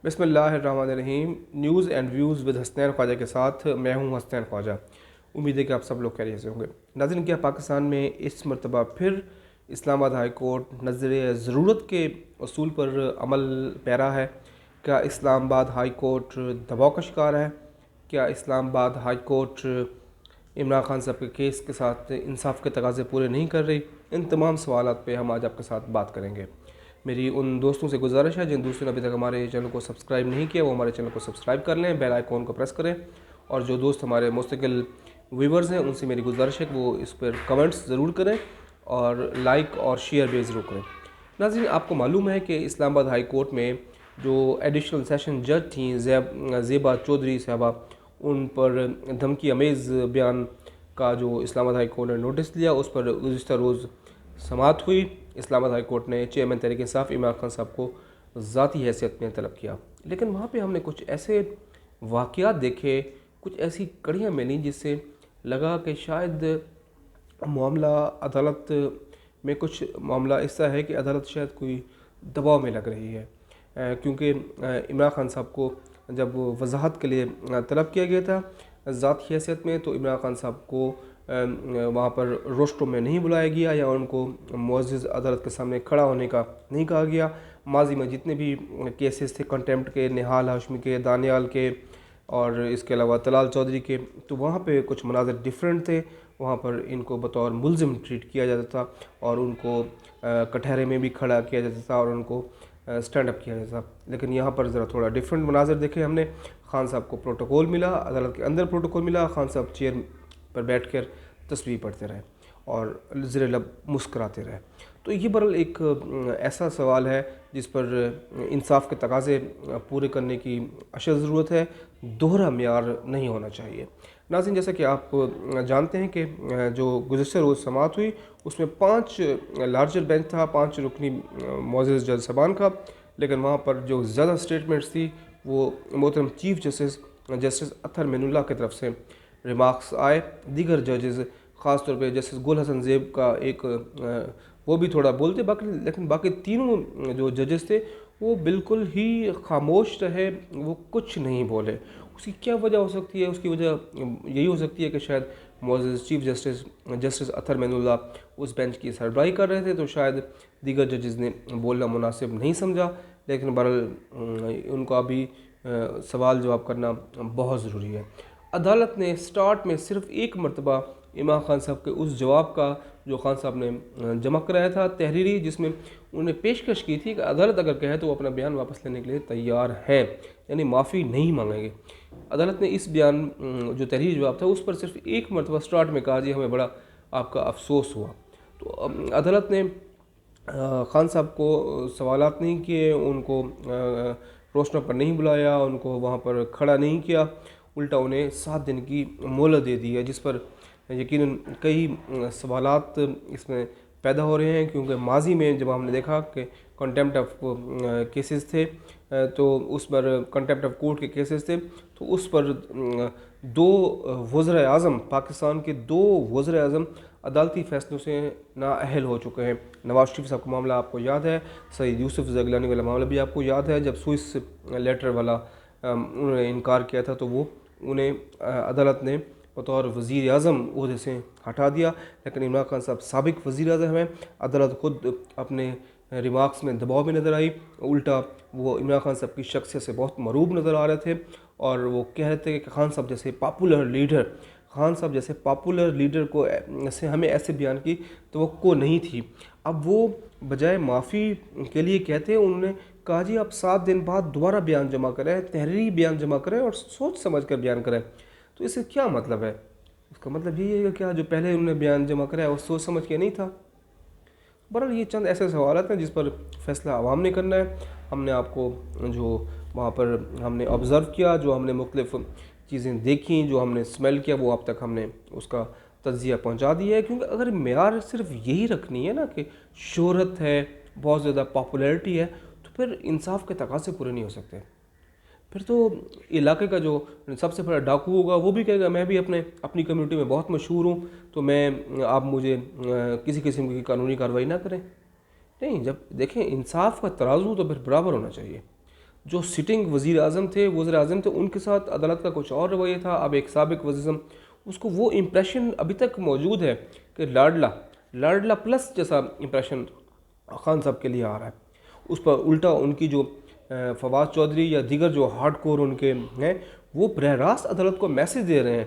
بسم اللہ الرحمن الرحیم۔ News and views with Hasnain Khawaja کے ساتھ میں ہوں حسنین خواجہ۔ امید ہے کہ آپ سب لوگ خیریت سے ہوں گے۔ ناظرین، کیا پاکستان میں اس مرتبہ پھر اسلام آباد ہائی کورٹ نظر ضرورت کے اصول پر عمل پیرا ہے؟ کیا اسلام آباد ہائی کورٹ دباؤ کا شکار ہے؟ کیا اسلام آباد ہائی کورٹ عمران خان صاحب کے کیس کے ساتھ انصاف کے تقاضے پورے نہیں کر رہی؟ ان تمام سوالات پہ ہم آج آپ کے ساتھ بات کریں گے۔ میری ان دوستوں سے گزارش ہے جن دوستوں نے ابھی تک ہمارے چینل کو سبسکرائب نہیں کیا وہ ہمارے چینل کو سبسکرائب کر لیں، بیل آئیکن کو پریس کریں، اور جو دوست ہمارے مستقل ویورز ہیں ان سے میری گزارش ہے کہ وہ اس پر کمنٹس ضرور کریں اور لائک اور شیئر بھی ضرور کریں۔ ناظرین، آپ کو معلوم ہے کہ اسلام آباد ہائی کورٹ میں جو ایڈیشنل سیشن جج تھیں زیبا چودھری صاحبہ، ان پر دھمکی امیز بیان کا جو اسلام آباد ہائی کورٹ نے نوٹس لیا، اس پر گزشتہ روز سماعت ہوئی۔ اسلام آباد ہائی کورٹ نے چیئرمین تحریک انصاف عمران خان صاحب کو ذاتی حیثیت میں طلب کیا، لیکن وہاں پہ ہم نے کچھ ایسے واقعات دیکھے، کچھ ایسی کڑیاں ملیں جس سے لگا کہ شاید معاملہ عدالت میں کچھ معاملہ ایسا ہے کہ عدالت شاید کوئی دباؤ میں لگ رہی ہے، کیونکہ عمران خان صاحب کو جب وضاحت کے لیے طلب کیا گیا تھا ذاتی حیثیت میں، تو عمران خان صاحب کو وہاں پر روسٹروم میں نہیں بلایا گیا یا ان کو معزز عدالت کے سامنے کھڑا ہونے کا نہیں کہا گیا۔ ماضی میں جتنے بھی کیسز تھے کنٹیمپٹ کے، نہال ہاشمی کے، دانیال کے، اور اس کے علاوہ طلال چودھری کے، تو وہاں پہ کچھ مناظر ڈیفرنٹ تھے۔ وہاں پر ان کو بطور ملزم ٹریٹ کیا جاتا تھا اور ان کو کٹہرے میں بھی کھڑا کیا جاتا تھا اور ان کو سٹینڈ اپ کیا جاتا تھا، لیکن یہاں پر ذرا تھوڑا ڈیفرنٹ مناظر دیکھے ہم نے۔ خان صاحب کو پروٹوکول ملا، عدالت کے اندر پروٹوکول ملا، خان صاحب چیئر پر بیٹھ کر تصویر پڑھتے رہے اور زیر لب مسکراتے رہے۔ تو یہ برحال ایک ایسا سوال ہے جس پر انصاف کے تقاضے پورے کرنے کی اشد ضرورت ہے، دوہرا معیار نہیں ہونا چاہیے۔ ناظرین، جیسا کہ آپ جانتے ہیں کہ جو گزشتہ روز سماعت ہوئی اس میں 5 لارجر بینچ تھا، 5 رکنی معزز جج صاحبان کا، لیکن وہاں پر جو زیادہ سٹیٹمنٹس تھی وہ محترم چیف جسٹس اطہر معین اللہ کی طرف سے ریمارکس آئے۔ دیگر ججز، خاص طور پہ جسٹس گل حسن زیب کا ایک وہ بھی تھوڑا بولتے، لیکن باقی تینوں جو ججز تھے وہ بالکل ہی خاموش رہے، وہ کچھ نہیں بولے۔ اس کی کیا وجہ ہو سکتی ہے؟ اس کی وجہ یہی ہو سکتی ہے کہ شاید معزز چیف جسٹس اطہر معین اللہ اس بینچ کی سربراہی کر رہے تھے، تو شاید دیگر ججز نے بولنا مناسب نہیں سمجھا، لیکن بہرحال ان کا بھی سوال جواب کرنا بہت ضروری ہے۔ عدالت نے سٹارٹ میں صرف ایک مرتبہ عمران خان صاحب کے اس جواب کا جو خان صاحب نے جمع کرایا تھا تحریری، جس میں انہوں نے پیشکش کی تھی کہ عدالت اگر کہے تو وہ اپنا بیان واپس لینے کے لیے تیار ہیں، یعنی معافی نہیں مانگیں گے۔ عدالت نے اس بیان جو تحریری جواب تھا اس پر صرف ایک مرتبہ سٹارٹ میں کہا جی ہمیں بڑا آپ کا افسوس ہوا۔ تو عدالت نے خان صاحب کو سوالات نہیں کیے، ان کو روشنوں پر نہیں بلایا، ان کو وہاں پر کھڑا نہیں کیا، الٹا انہیں 7 دن کی مہلت دے دی ہے، جس پر یقیناً کئی سوالات اس میں پیدا ہو رہے ہیں، کیونکہ ماضی میں جب ہم نے دیکھا کہ کنٹیمپٹ آف کیسز تھے تو اس پر کنٹیمپٹ آف کورٹ کے کیسز تھے، تو اس پر 2 وزرائے اعظم، پاکستان کے 2 وزرائے اعظم عدالتی فیصلوں سے نااہل ہو چکے ہیں۔ نواز شریف صاحب کا معاملہ آپ کو یاد ہے، سعید یوسف زگلانی والا معاملہ بھی آپ کو یاد ہے، جب سوئس لیٹر والا انہوں نے انکار کیا تھا تو وہ انہیں عدالت نے بطور وزیر اعظم عہدے سے ہٹا دیا، لیکن عمران خان صاحب سابق وزیر اعظم ہیں۔ عدالت خود اپنے ریمارکس میں دباؤ میں نظر آئی، الٹا وہ عمران خان صاحب کی شخصیت سے بہت مروب نظر آ رہے تھے، اور وہ کہہ رہے تھے کہ خان صاحب جیسے پاپولر لیڈر کو سے ہمیں ایسے بیان کی توقع نہیں تھی۔ اب وہ بجائے معافی کے لیے کہتے ہیں، انہوں نے کہا جی آپ 7 دن بعد دوبارہ بیان جمع کریں، تحریری بیان جمع کریں اور سوچ سمجھ کر بیان کریں۔ تو اس سے کیا مطلب ہے؟ اس کا مطلب یہی ہے کہ کیا جو پہلے انہوں نے بیان جمع کرایا وہ سوچ سمجھ کے نہیں تھا؟ بہرحال یہ چند ایسے سوالات ہیں جس پر فیصلہ عوام نے کرنا ہے۔ ہم نے آپ کو جو وہاں پر ہم نے آبزرو کیا، جو ہم نے مختلف چیزیں دیکھیں، جو ہم نے اسمیل کیا، وہ آپ تک ہم نے اس کا تجزیہ پہنچا دیا ہے، کیونکہ اگر معیار صرف یہی رکھنی ہے نا کہ شہرت ہے، بہت زیادہ پاپولیرٹی ہے، تو پھر انصاف کے تقاضے پورے نہیں ہو سکتے۔ پھر تو علاقے کا جو سب سے بڑا ڈاکو ہوگا وہ بھی کہے گا میں بھی اپنی کمیونٹی میں بہت مشہور ہوں، تو آپ مجھے کسی قسم کی قانونی کارروائی نہ کریں۔ نہیں، جب دیکھیں انصاف کا ترازو تو پھر برابر ہونا چاہیے۔ جو سٹنگ وزیر اعظم تھے ان کے ساتھ عدالت کا کچھ اور رویہ تھا. اب ایک سابق وزیر اعظم, اس کو وہ امپریشن ابھی تک موجود ہے کہ لاڈلا پلس جیسا امپریشن خان صاحب کے لیے آ رہا ہے. اس پر الٹا ان کی جو فواد چودھری یا دیگر جو ہارڈ کور ان کے ہیں, وہ براہ راست عدالت کو میسج دے رہے ہیں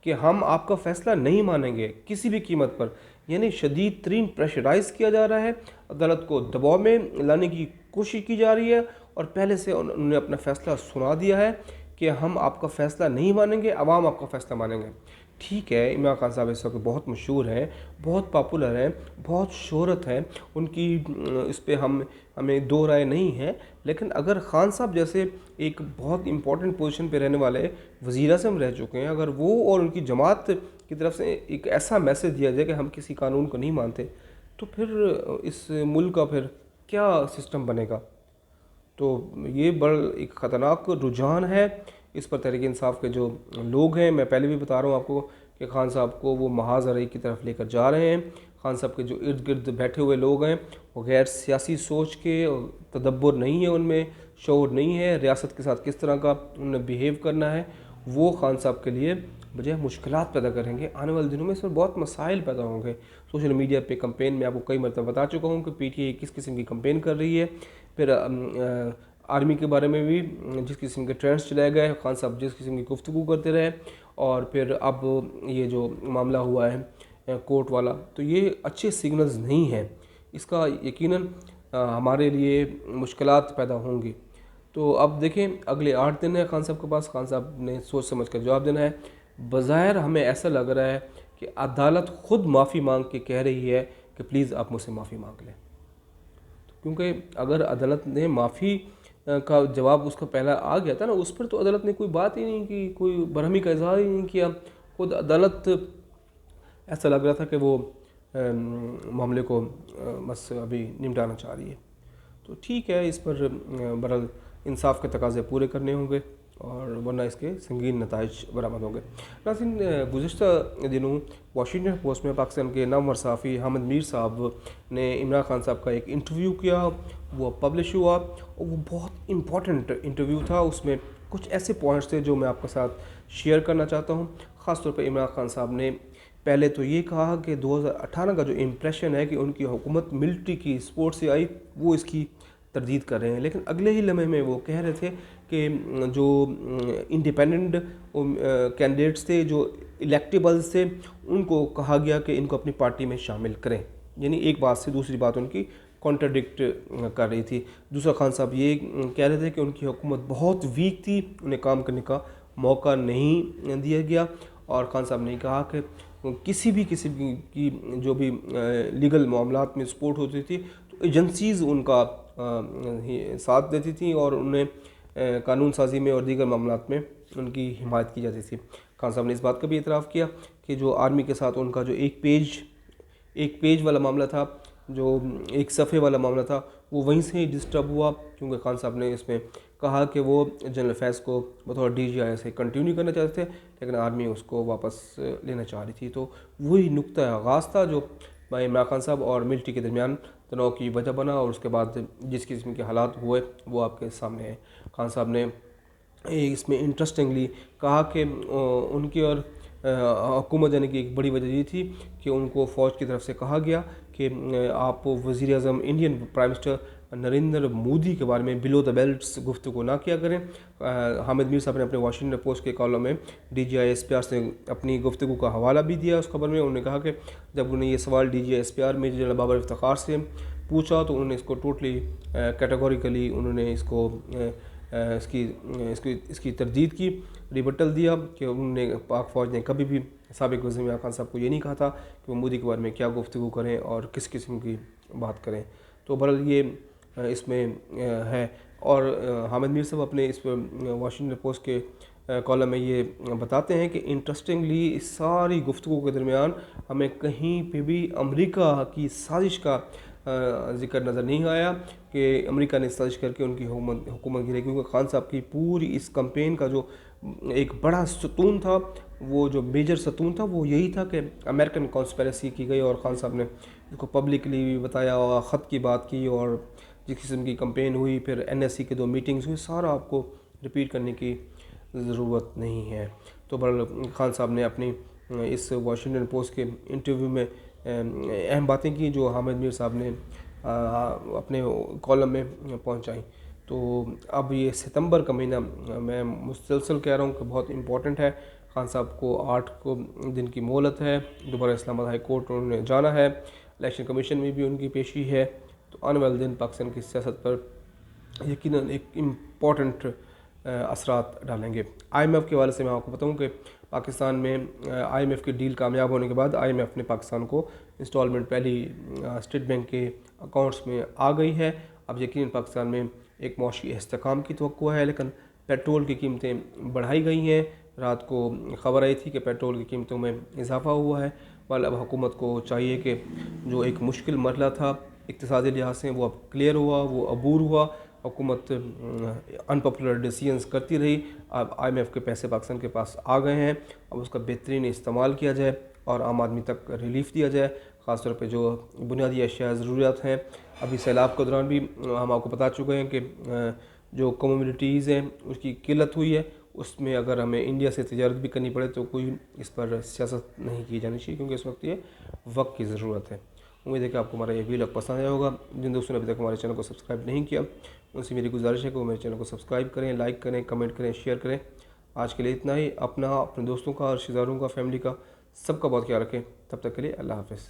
کہ ہم آپ کا فیصلہ نہیں مانیں گے کسی بھی قیمت پر. یعنی شدید ترین پریشرائز کیا جا رہا ہے, عدالت کو دباؤ میں لانے کی کوشش کی جا رہی ہے, اور پہلے سے انہوں نے اپنا فیصلہ سنا دیا ہے کہ ہم آپ کا فیصلہ نہیں مانیں گے, عوام آپ کا فیصلہ مانیں گے. ٹھیک ہے, عمران خان صاحب اس وقت بہت مشہور ہیں, بہت پاپولر ہیں, بہت شہرت ہے ان کی, اس پہ ہمیں دو رائے نہیں ہے. لیکن اگر خان صاحب جیسے ایک بہت امپورٹنٹ پوزیشن پہ رہنے والے وزیر اعظم رہ چکے ہیں, اگر وہ اور ان کی جماعت کی طرف سے ایک ایسا میسج دیا جائے کہ ہم کسی قانون کو نہیں مانتے, تو پھر اس ملک کا پھر کیا سسٹم بنے گا؟ تو یہ بڑا ایک خطرناک رجحان ہے. اس پر تحریک انصاف کے جو لوگ ہیں, میں پہلے بھی بتا رہا ہوں آپ کو کہ خان صاحب کو وہ محاذ ارئی کی طرف لے کر جا رہے ہیں. خان صاحب کے جو ارد گرد بیٹھے ہوئے لوگ ہیں وہ غیر سیاسی سوچ کے, تدبر نہیں ہے ان میں, شعور نہیں ہے, ریاست کے ساتھ کس طرح کا انہوں نے بیہیو کرنا ہے, وہ خان صاحب کے لیے بجائے مشکلات پیدا کریں گے. آنے والے دنوں میں اس پر بہت مسائل پیدا ہوں گے. سوشل میڈیا پہ کمپین میں آپ کو کئی مرتبہ بتا چکا ہوں کہ پی ٹی آئی کس قسم کی کمپین کر رہی ہے. پھر آرمی کے بارے میں بھی جس قسم کے ٹرینڈز چلائے گئے, خان صاحب جس قسم کی گفتگو کرتے رہے, اور پھر اب یہ جو معاملہ ہوا ہے کورٹ والا, تو یہ اچھے سگنلز نہیں ہیں. اس کا یقیناً ہمارے لیے مشکلات پیدا ہوں گی. تو اب دیکھیں اگلے 8 دن ہیں خان صاحب کے پاس, خان صاحب نے سوچ سمجھ کر جواب دینا ہے. بظاہر ہمیں ایسا لگ رہا ہے کہ عدالت خود معافی مانگ کے کہہ رہی ہے کہ پلیز آپ مجھ سے معافی مانگ لیں, کیونکہ اگر عدالت نے معافی کا جواب اس کا پہلا آ گیا تھا نا, اس پر تو عدالت نے کوئی بات ہی نہیں کی, کوئی برہمی کا اظہار ہی نہیں کیا. خود عدالت ایسا لگ رہا تھا کہ وہ معاملے کو بس ابھی نمٹانا چاہ رہی ہے. تو ٹھیک ہے, اس پر برحال انصاف کے تقاضے پورے کرنے ہوں گے, اور ورنہ اس کے سنگین نتائج برآمد ہوں گے. ناظرین, گزشتہ دنوں واشنگٹن پوسٹ میں پاکستان کے نامور صحافی حامد میر صاحب نے عمران خان صاحب کا ایک انٹرویو کیا, وہ پبلش ہوا, اور وہ بہت امپورٹنٹ انٹرویو تھا. اس میں کچھ ایسے پوائنٹس تھے جو میں آپ کے ساتھ شیئر کرنا چاہتا ہوں. خاص طور پہ عمران خان صاحب نے پہلے تو یہ کہا کہ 2018 کا جو امپریشن ہے کہ ان کی حکومت ملٹری کی سپورٹ سے آئی, وہ اس کی تردید کر رہے ہیں. لیکن اگلے ہی لمحے میں وہ کہہ رہے تھے کہ جو انڈیپینڈنٹ کینڈیڈیٹس تھے, جو الیکٹیبلز تھے, ان کو کہا گیا کہ ان کو اپنی پارٹی میں شامل کریں. یعنی ایک بات سے دوسری بات ان کی کانٹرڈکٹ کر رہی تھی. دوسرا, خان صاحب یہ کہہ رہے تھے کہ ان کی حکومت بہت ویک تھی, انہیں کام کرنے کا موقع نہیں دیا گیا. اور خان صاحب نے کہا کہ کسی بھی قسم کی جو بھی لیگل معاملات میں سپورٹ ہوتی تھی تو ایجنسیز ان کا ساتھ دیتی تھیں, اور انہیں قانون سازی میں اور دیگر معاملات میں ان کی حمایت کی جاتی تھی. خان صاحب نے اس بات کا بھی اعتراف کیا کہ جو آرمی کے ساتھ ان کا جو ایک پیج والا معاملہ تھا, جو ایک صفحے والا معاملہ تھا, وہ وہیں سے ہی ڈسٹرب ہوا, کیونکہ خان صاحب نے اس میں کہا کہ وہ جنرل افیئرس کو بطور ڈی جی آئی سے کنٹینیو کرنا چاہتے تھے, لیکن آرمی اس کو واپس لینا چاہ رہی تھی. تو وہی نقطہ آغاز تھا جو عمران خان صاحب اور ملٹری کے درمیان تناؤ کی وجہ بنا, اور اس کے بعد جس قسم کے حالات ہوئے وہ آپ کے سامنے ہیں. خان صاحب نے اس میں انٹرسٹنگلی کہا کہ ان کی اور حکومت جانے کی ایک بڑی وجہ یہ تھی کہ ان کو فوج کی طرف سے کہا گیا کہ آپ وزیر اعظم Indian prime minister Narendra Modi کے بارے میں بلو دا بیلٹس گفتگو نہ کیا کریں. حامد میر صاحب نے اپنے واشنگٹن پوسٹ کے کالم میں D G I S P R سے اپنی گفتگو کا حوالہ بھی دیا. اس خبر میں انہوں نے کہا کہ جب انہیں یہ سوال D G I S P R major general Babar Iftikhar سے پوچھا تو انہوں نے اس کو ٹوٹلی کیٹیگوریکلی انہوں نے اس کی تردید کی, ریبٹل دیا کہ انہوں نے پاک فوج نے کبھی بھی سابق وزیر عمران خان صاحب کو یہ نہیں کہا تھا کہ وہ مودی کے بارے میں کیا گفتگو کریں اور کس قسم کی بات کریں. تو بہرحال یہ اس میں ہے. اور حامد میر صاحب اپنے اس واشنگٹن پوسٹ کے کالم میں یہ بتاتے ہیں کہ انٹرسٹنگلی اس ساری گفتگو کے درمیان ہمیں کہیں پہ بھی امریکہ کی سازش کا ذکر نظر نہیں آیا کہ امریکہ نے سازش کر کے ان کی حکومت گرے, کیونکہ خان صاحب کی پوری اس کمپین کا جو ایک بڑا ستون تھا, وہ جو میجر ستون تھا, وہ یہی تھا کہ امریکن کانسپیریسی کی گئی, اور خان صاحب نے اس کو پبلکلی بھی بتایا اور خط کی بات کی, اور جس قسم کی کمپین ہوئی، پھر NSC کے 2 میٹنگز ہوئی، سارا آپ کو رپیٹ کرنے کی ضرورت نہیں ہے۔ تو بہرحال خان صاحب نے اپنی اس واشنگٹن پوسٹ کے انٹرویو میں اہم باتیں کی جو حامد میر صاحب نے اپنے کالم میں پہنچائیں۔ تو اب یہ ستمبر کا مہینہ میں مسلسل کہہ رہا ہوں کہ بہت امپورٹنٹ ہے۔ خان صاحب کو 8 دن کی مہلت ہے، دوبارہ اسلام آباد ہائی کورٹ انہوں نے جانا ہے، الیکشن کمیشن میں بھی ان کی پیشی ہے۔ تو آنے والے دن پاکستان کی سیاست پر یقیناً ایک امپورٹنٹ اثرات ڈالیں گے۔ IMF کے حوالے سے میں آپ کو بتاؤں کہ پاکستان میں IMF کی ڈیل کامیاب ہونے کے بعد IMF نے پاکستان کو انسٹالمنٹ پہلی اسٹیٹ بینک کے اکاؤنٹس میں آ گئی ہے۔ اب یقیناً پاکستان میں ایک معاشی استحکام کی توقع ہے، لیکن پیٹرول کی قیمتیں بڑھائی گئی ہیں۔ رات کو خبر آئی تھی کہ پیٹرول کی قیمتوں میں اضافہ ہوا ہے، بل اب حکومت کو چاہیے کہ جو ایک مشکل مرحلہ تھا اقتصادی لحاظ سے وہ اب کلیئر ہوا، وہ عبور ہوا۔ حکومت انپاپولر ڈیسیژنز کرتی رہی، اب IMF کے پیسے پاکستان کے پاس آ گئے ہیں، اب اس کا بہترین استعمال کیا جائے اور عام آدمی تک ریلیف دیا جائے، خاص طور پہ جو بنیادی اشیاء ضروریات ہیں۔ ابھی سیلاب کے دوران بھی ہم آپ کو بتا چکے ہیں کہ جو کمیونٹیز ہیں اس کی قلت ہوئی ہے، اس میں اگر ہمیں انڈیا سے تجارت بھی کرنی پڑے تو کوئی اس پر سیاست نہیں کی جانی چاہیے، کیونکہ اس وقت یہ وقت کی ضرورت ہے۔ امید ہے کہ آپ کو ہمارا یہ ویلاگ پسند آیا ہوگا۔ جن دوستوں نے ابھی تک ہمارے چینل کو سبسکرائب نہیں کیا ان سے میری گزارش ہے کہ وہ میرے چینل کو سبسکرائب کریں، لائک کریں، کمنٹ کریں، شیئر کریں۔ آج کے لیے اتنا ہی۔ اپنا، اپنے دوستوں کا، رشتہ داروں کا، فیملی کا، سب کا بہت خیال رکھیں۔ تب تک کے لیے اللہ حافظ۔